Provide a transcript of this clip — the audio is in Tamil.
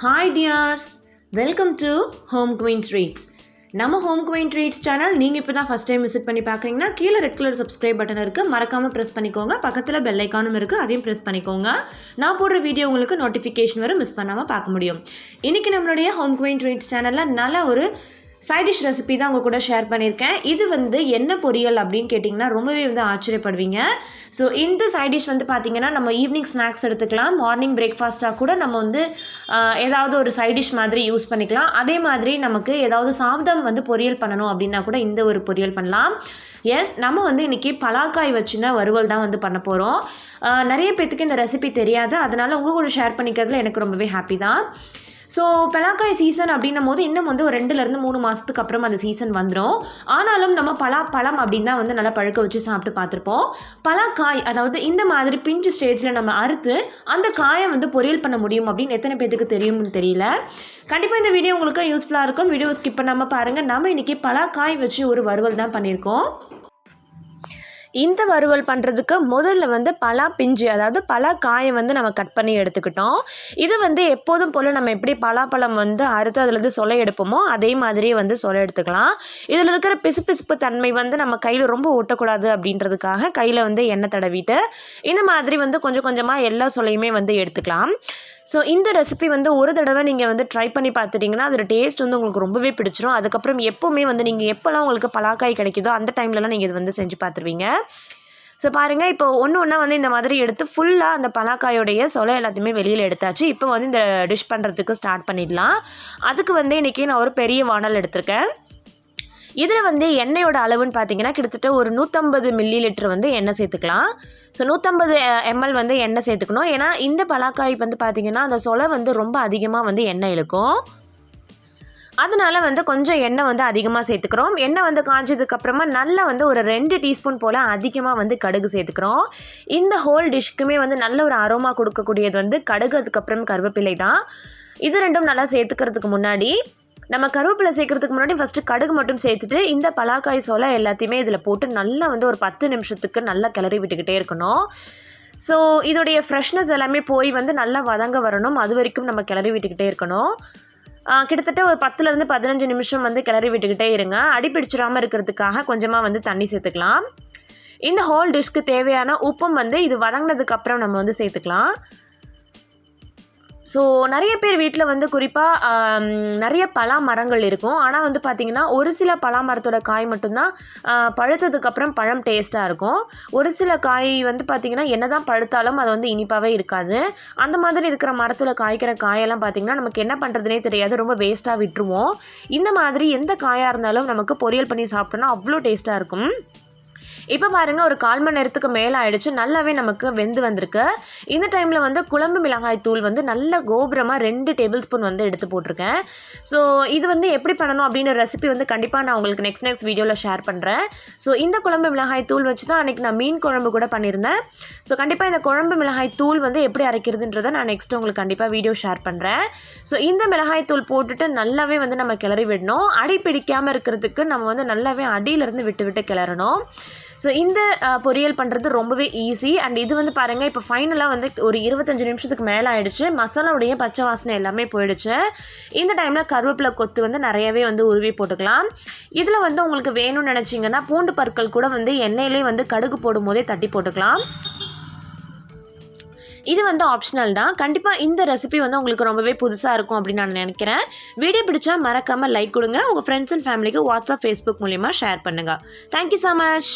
Hi dears, welcome to Home Queen Treats. நம்ம Home Queen Treats சேனல் நீங்கள் இப்போ தான் ஃபஸ்ட் டைம் விசிட் பண்ணி பார்க்குறீங்கன்னா கீழே ரெட் கலர் சப்ஸ்கிரைப் பட்டன் இருக்குது, மறக்காமல் ப்ரெஸ் பண்ணிக்கோங்க. பக்கத்தில் பெல் ஐக்கானும் இருக்குது, அதையும் ப்ரெஸ் பண்ணிக்கோங்க. நான் போடுற வீடியோ உங்களுக்கு நோட்டிஃபிகேஷன் வரும், மிஸ் பண்ணாமல் பார்க்க முடியும். இன்றைக்கி நம்மளுடைய Home Queen Treats சேனலில் நல்ல ஒரு சைட் டிஷ் ரெசிபி தான் உங்கள் கூட ஷேர் பண்ணியிருக்கேன். இது என்ன பொரியல் அப்படின்னு கேட்டிங்கன்னா ரொம்பவே ஆச்சரியப்படுவீங்க. ஸோ இந்த சைட் டிஷ் பார்த்திங்கன்னா நம்ம ஈவினிங் ஸ்நாக்ஸ் எடுத்துக்கலாம், மார்னிங் பிரேக்ஃபாஸ்ட்டாக கூட நம்ம ஏதாவது ஒரு சைட் டிஷ் மாதிரி யூஸ் பண்ணிக்கலாம். அதே மாதிரி நமக்கு ஏதாவது சாதம் பொரியல் பண்ணணும் அப்படின்னா கூட இந்த ஒரு பொரியல் பண்ணலாம். எஸ், நம்ம இன்றைக்கி பலாக்காய் வச்சுன வறுவல் தான் பண்ண போகிறோம். நிறைய பேத்துக்கு இந்த ரெசிபி தெரியாது, அதனால் உங்கள் கூட ஷேர் பண்ணிக்கிறதுல எனக்கு ரொம்பவே ஹாப்பி தான். ஸோ பலாக்காய் சீசன் அப்படின்னும் போது இன்னும் ஒரு 2-3 மாதத்துக்கு அப்புறம் அந்த சீசன் வந்துடும். ஆனாலும் நம்ம பழம் அப்படின்னு தான் நல்லா பழுக்க வச்சு சாப்பிட்டு பார்த்துருப்போம். பலாக்காய் அதாவது இந்த மாதிரி பிஞ்சு ஸ்டேஜில் நம்ம அறுத்து அந்த காயை பொரியல் பண்ண முடியும் அப்படின்னு எத்தனை பேருக்கு தெரியும்னு தெரியல. கண்டிப்பாக இந்த வீடியோ உங்களுக்கு யூஸ்ஃபுல்லாக இருக்கும். வீடியோ ஸ்கிப் பண்ணாமல் பாருங்கள். நம்ம இன்றைக்கி பலாக்காய் வச்சு ஒரு வறுவல் தான் பண்ணியிருக்கோம். இந்த வறுவல் பண்ணுறதுக்கு முதல்ல பலா பிஞ்சு அதாவது பலாக்காயை நம்ம கட் பண்ணி எடுத்துக்கிட்டோம். இது எப்போதும் போல் நம்ம எப்படி பலாப்பழம் அறுத்து அதில் சொலை எடுப்போமோ அதே மாதிரியே சொலை எடுத்துக்கலாம். இதில் இருக்கிற பிசுபிசுப்பு தன்மை நம்ம கையில் ரொம்ப ஒட்டக்கூடாது அப்படின்றதுக்காக கையில் எண்ணெய் தடவிட்டு இந்த மாதிரி கொஞ்சம் கொஞ்சமாக எல்லா சொலையுமே எடுத்துக்கலாம். ஸோ இந்த ரெசிபி ஒரு தடவை நீங்கள் ட்ரை பண்ணி பார்த்துட்டிங்கன்னா அதோட டேஸ்ட் உங்களுக்கு ரொம்பவே பிடிச்சிரும். அதுக்கப்புறம் எப்போவுமே நீங்கள் எப்போல்லாம் உங்களுக்கு பலாக்காய் கிடைக்குதோ அந்த டைம்லலாம் நீங்கள் இது செஞ்சு பார்த்துருவீங்க. ஸோ பாருங்கள், இப்போ ஒன்று இந்த மாதிரி எடுத்து ஃபுல்லாக அந்த பலாக்காயோடைய சொலை எல்லாத்தையுமே வெளியில் எடுத்தாச்சு. இப்போ இந்த டிஷ் பண்ணுறதுக்கு ஸ்டார்ட் பண்ணிடலாம். அதுக்கு இன்றைக்கி நான் ஒரு பெரிய வானல் எடுத்திருக்கேன். இதில் எண்ணெயோட அளவுன்னு பார்த்தீங்கன்னா கிட்டத்தட்ட ஒரு 150 ml எண்ணெய் சேர்த்துக்கலாம். ஸோ 150 ml எண்ணெய் சேர்த்துக்கணும். ஏன்னா இந்த பலாக்காய் பார்த்தீங்கன்னா அந்த சொலை ரொம்ப அதிகமாக எண்ணெய் இழுக்கும். அதனால் கொஞ்சம் எண்ணெய் அதிகமாக சேர்த்துக்கிறோம். எண்ணெய் காஞ்சதுக்கப்புறமா நல்லா ஒரு 2 டீஸ்பூன் போல் அதிகமாக கடுகு சேர்த்துக்கிறோம். இந்த ஹோல் டிஷ்க்குமே நல்ல ஒரு அரோமா கொடுக்கக்கூடியது கடுகு, அதுக்கப்புறம் கருவேப்பிலை தான். இது ரெண்டும் நல்லா சேர்த்துக்கிறதுக்கு முன்னாடி நம்ம கருவேப்பிலை சேர்க்கறதுக்கு முன்னாடி ஃபஸ்ட்டு கடுகு மட்டும் சேர்த்துட்டு இந்த பலாக்காய் சோலை எல்லாத்தையுமே இதில் போட்டு நல்லா ஒரு 10 நிமிஷத்துக்கு நல்லா கிளறி விட்டுக்கிட்டே இருக்கணும். ஸோ இதோடைய ஃப்ரெஷ்னஸ் எல்லாமே போய் நல்லா வதங்க வரணும். அது வரைக்கும் நம்ம கிளறி விட்டுக்கிட்டே இருக்கணும். கிட்டத்தட்ட ஒரு 10-15 நிமிஷம் கிளறி விட்டுக்கிட்டே இருங்க. அடிப்பிடிச்சிடாமல் இருக்கிறதுக்காக கொஞ்சமாக தண்ணி சேர்த்துக்கலாம். இந்த ஹோல் டிஷ்க்கு தேவையான உப்பும் இது வதங்கினதுக்கப்புறம் நம்ம சேர்த்துக்கலாம். ஸோ நிறைய பேர் வீட்டில் குறிப்பாக நிறைய பலா மரங்கள் இருக்கும். ஆனால் பார்த்திங்கன்னா ஒரு சில பலா மரத்தோட காய் மட்டும்தான் பழுத்ததுக்கப்புறம் பழம் டேஸ்ட்டாக இருக்கும். ஒரு சில காய் பார்த்திங்கன்னா என்ன தான் பழுத்தாலும் அது இனிப்பாகவே இருக்காது. அந்த மாதிரி இருக்கிற மரத்தில் காய்க்கிற காயெல்லாம் பார்த்திங்கன்னா நமக்கு என்ன பண்ணுறதுனே தெரியாது, ரொம்ப வேஸ்ட்டாக விட்டுருவோம். இந்த மாதிரி எந்த காயாக இருந்தாலும் நமக்கு பொரியல் பண்ணி சாப்பிட்டோன்னா அவ்வளோ டேஸ்ட்டாக இருக்கும். இப்போ பாருங்கள், ஒரு 1/4 மணி நேரத்துக்கு மேலே ஆகிடுச்சு. நல்லாவே நமக்கு வெந்து வந்திருக்கு. இந்த டைமில் குழம்பு மிளகாய் தூள் நல்ல கோபுரமாக 2 டேபிள் ஸ்பூன் எடுத்து போட்டிருக்கேன். ஸோ இது எப்படி பண்ணணும் அப்படின்னு ரெசிபி கண்டிப்பாக நான் உங்களுக்கு நெக்ஸ்ட் வீடியோவில் ஷேர் பண்ணுறேன். ஸோ இந்த குழம்பு மிளகாய் தூள் வச்சு தான் அன்றைக்கி நான் மீன் குழம்பு கூட பண்ணியிருந்தேன். ஸோ கண்டிப்பாக இந்த குழம்பு மிளகாய் தூள் எப்படி அரைக்கிறதுன்றதை நான் நெக்ஸ்ட் உங்களுக்கு கண்டிப்பாக வீடியோ ஷேர் பண்ணுறேன். ஸோ இந்த மிளகாய் தூள் போட்டுட்டு நல்லாவே நம்ம கிளறி விடணும். அடி பிடிக்காமல் இருக்கிறதுக்கு நம்ம நல்லாவே அடியிலேருந்து விட்டு கிளறணும். ஸோ இந்த பொரியல் பண்ணுறது ரொம்பவே ஈஸி. அண்ட் இது பாருங்கள், இப்போ ஃபைனலாக ஒரு 25 நிமிஷத்துக்கு மேலே ஆகிடுச்சு. மசாலாவுடைய பச்சை வாசனை எல்லாமே போயிடுச்சு. இந்த டைமில் கருவேப்பிலை கொத்து நிறையவே உருவி போட்டுக்கலாம். இதில் உங்களுக்கு வேணும்னு நினச்சிங்கன்னா பூண்டு பற்கள் கூட எண்ணெயிலே கடுகு போடும் போதே தட்டி போட்டுக்கலாம். இது ஆப்ஷனல் தான். கண்டிப்பாக இந்த ரெசிபி உங்களுக்கு ரொம்பவே புதுசாக இருக்கும் அப்படின்னு நான் நினைக்கிறேன். வீடியோ பிடிச்சா மறக்காமல் லைக் கொடுங்க. உங்கள் ஃப்ரெண்ட்ஸ் அண்ட் ஃபேமிலிக்கு வாட்ஸ்அப், ஃபேஸ்புக் மூலிமா ஷேர் பண்ணுங்கள். Thank you so much.